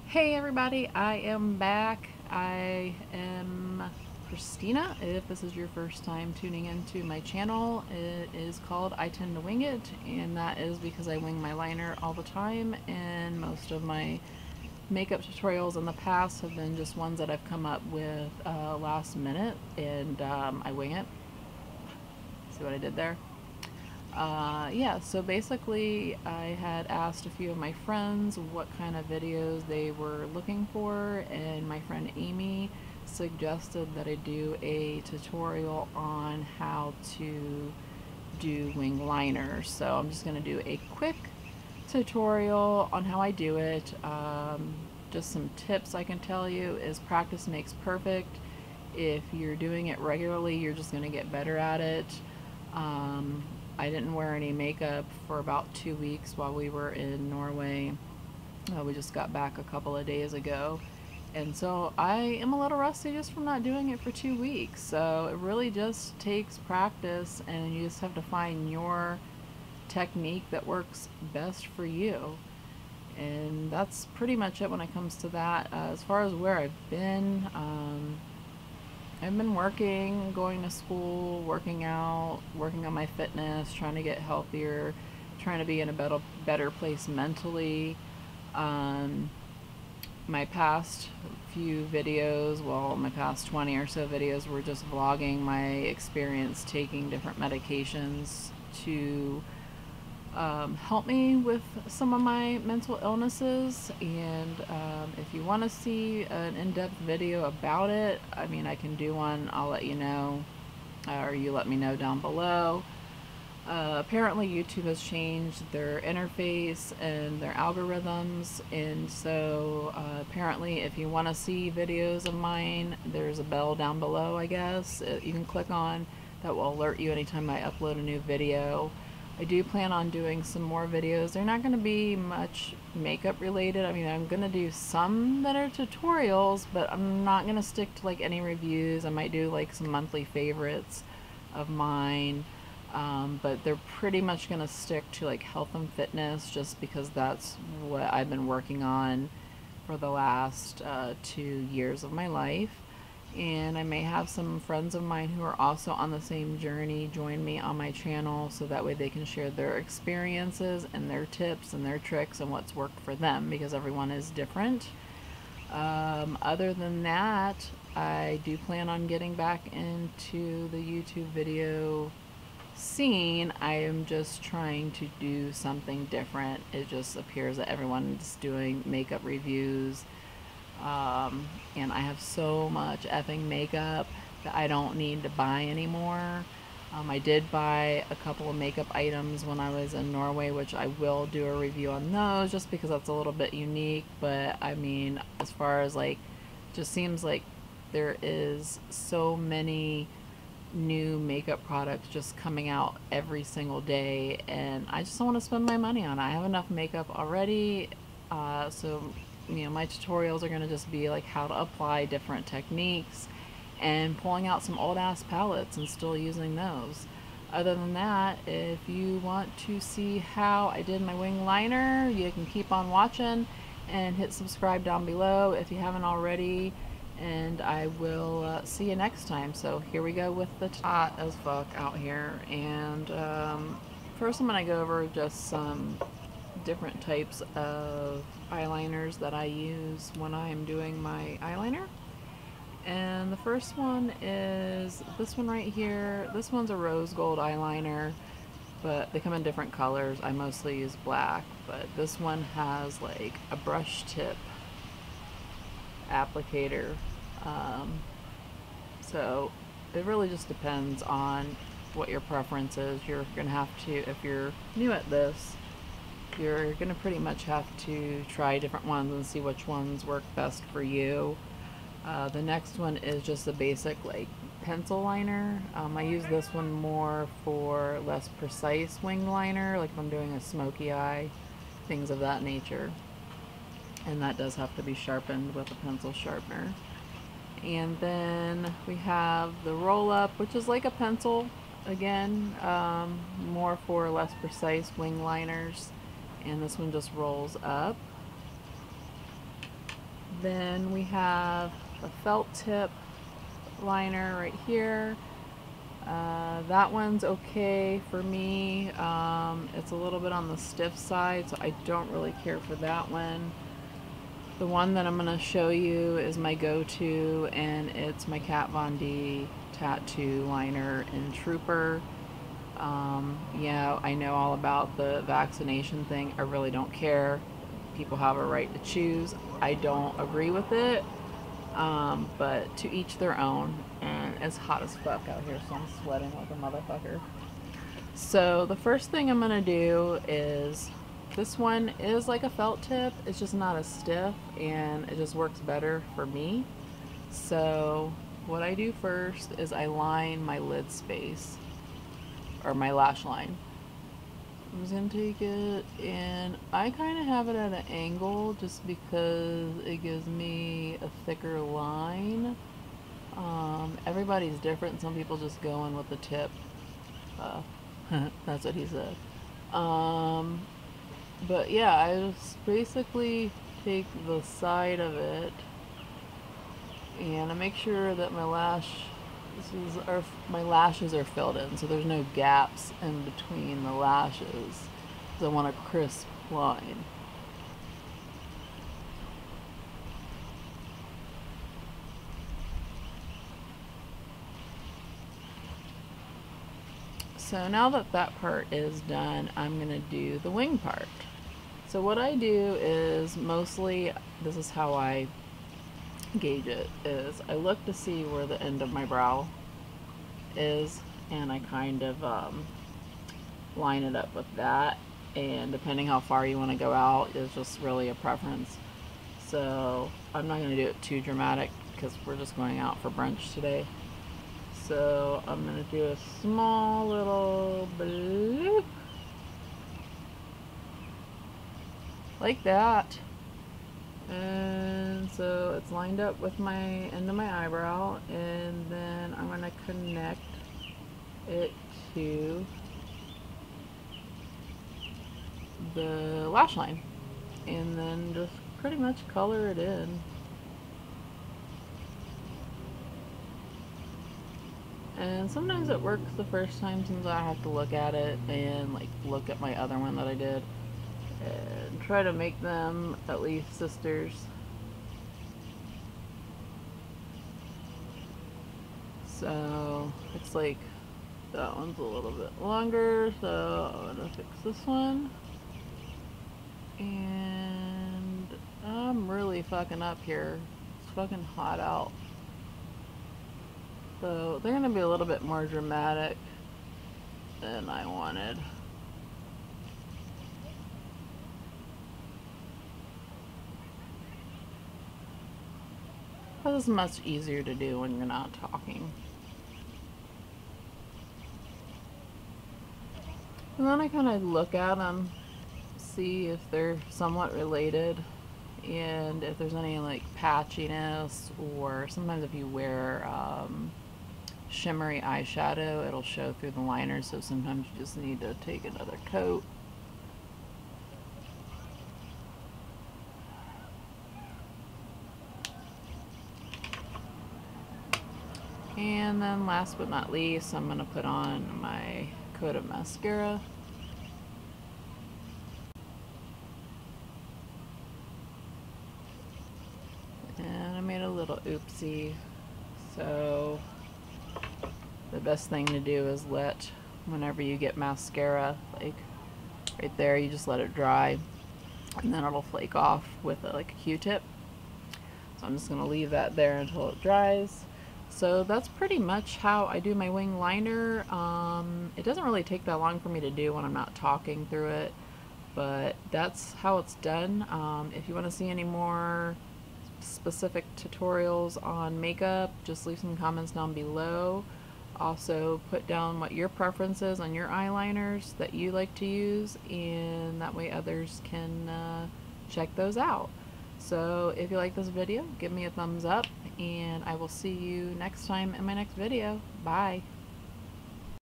Hey everybody, I am back. I am Christina. If this is your first time tuning into my channel, it is called I Tend to Wing It, and that is because I wing my liner all the time, and most of my makeup tutorials in the past have been just ones that I've come up with last minute, and I wing it. See what I did there? Yeah, so basically I had asked a few of my friends what kind of videos they were looking for, and my friend Amy suggested that I do a tutorial on how to do wing liners. So I'm just going to do a quick tutorial on how I do it. Just some tips I can tell you is practice makes perfect. If you're doing it regularly, you're just going to get better at it. Um, I didn't wear any makeup for about 2 weeks while we were in Norway. We just got back a couple of days ago. And so I am a little rusty just from not doing it for 2 weeks. So it really just takes practice, and you just have to find your technique that works best for you. And that's pretty much it when it comes to that. As far as where I've been working, going to school, working out, working on my fitness, trying to get healthier, trying to be in a better place mentally. Um, my past few videos, well, my past 20 or so videos were just vlogging my experience taking different medications to help me with some of my mental illnesses. And if you want to see an in-depth video about it, I mean, I can do one. I'll let you know, or you let me know down below. Apparently YouTube has changed their interface and their algorithms, and so apparently if you want to see videos of mine, there's a bell down below, I guess, you can click on, that will alert you anytime I upload a new video. I do plan on doing some more videos. They're not going to be much makeup related. I mean, I'm going to do some that are tutorials, but I'm not going to stick to like any reviews. I might do like some monthly favorites of mine. But they're pretty much going to stick to like health and fitness, just because that's what I've been working on for the last 2 years of my life. And I may have some friends of mine who are also on the same journey join me on my channel, so that way they can share their experiences and their tips and their tricks and what's worked for them, because everyone is different. Other than that, I do plan on getting back into the YouTube video scene. I am just trying to do something different. It just appears that everyone's doing makeup reviews, and I have so much effing makeup that I don't need to buy anymore. I did buy a couple of makeup items when I was in Norway, which I will do a review on those just because that's a little bit unique. But I mean, as far as like, just seems like there is so many new makeup products just coming out every single day, and I just don't want to spend my money on it. I have enough makeup already, so you know, my tutorials are going to just be like how to apply different techniques and pulling out some old ass palettes and still using those. Other than that, if you want to see how I did my wing liner, you can keep on watching and hit subscribe down below if you haven't already, and I will see you next time. So here we go with the hot as fuck out here, and first I'm going to go over just some different types of eyeliners that I use when I'm doing my eyeliner. And the first one is this one right here. This one's a rose gold eyeliner, but they come in different colors. I mostly use black, but this one has like a brush tip applicator. So it really just depends on what your preference is. You're gonna have to, if you're new at this, you're gonna pretty much have to try different ones and see which ones work best for you. The next one is just a basic like pencil liner. I use this one more for less precise wing liner, like if I'm doing a smoky eye, things of that nature. And that does have to be sharpened with a pencil sharpener. And then we have the roll up, which is like a pencil again, more for less precise wing liners. And this one just rolls up. Then we have a felt tip liner right here. That one's okay for me. It's a little bit on the stiff side, so I don't really care for that one. The one that I'm going to show you is my go-to, and it's my Kat Von D tattoo liner in Trooper. Yeah, I know all about the vaccination thing. I really don't care. People have a right to choose. I don't agree with it, but to each their own. And it's hot as fuck out here, so I'm sweating like a motherfucker. So the first thing I'm gonna do is, this one is like a felt tip, it's just not as stiff and it just works better for me. So what I do first is I line my lid space, or my lash line. I'm just gonna take it, and I kind of have it at an angle just because it gives me a thicker line. Everybody's different. Some people just go in with the tip. That's what he said. But yeah, I just basically take the side of it, and I make sure that my lashes are filled in, so there's no gaps in between the lashes, because I want a crisp line. So now that that part is done, I'm going to do the wing part. So what I do is, mostly, this is how I gauge it, is I look to see where the end of my brow is, and I kind of line it up with that, and depending how far you want to go out is just really a preference. So I'm not going to do it too dramatic because we're just going out for brunch today. So I'm going to do a small little bloop like that, and so it's lined up with my end of my eyebrow, and then I'm going to connect it to the lash line, and then just pretty much color it in. And sometimes it works the first time, since I have to look at it and like look at my other one that I did and try to make them at least sisters. So it's like that one's a little bit longer, so I'm gonna fix this one. And I'm really fucking up here. It's fucking hot out. So they're gonna be a little bit more dramatic than I wanted. This is much easier to do when you're not talking. And then I kind of look at them, see if they're somewhat related, and if there's any like patchiness, or sometimes if you wear shimmery eyeshadow, it'll show through the liner, so sometimes you just need to take another coat. And then last but not least, I'm going to put on my coat of mascara. And I made a little oopsie, so the best thing to do is whenever you get mascara, like right there, you just let it dry, and then it'll flake off with like a Q-tip. So I'm just going to leave that there until it dries. So that's pretty much how I do my wing liner. It doesn't really take that long for me to do when I'm not talking through it, but that's how it's done. If you want to see any more specific tutorials on makeup, just leave some comments down below. Also put down what your preference is on your eyeliners that you like to use, and that way others can check those out. So if you like this video, give me a thumbs up, and I will see you next time in my next video. Bye.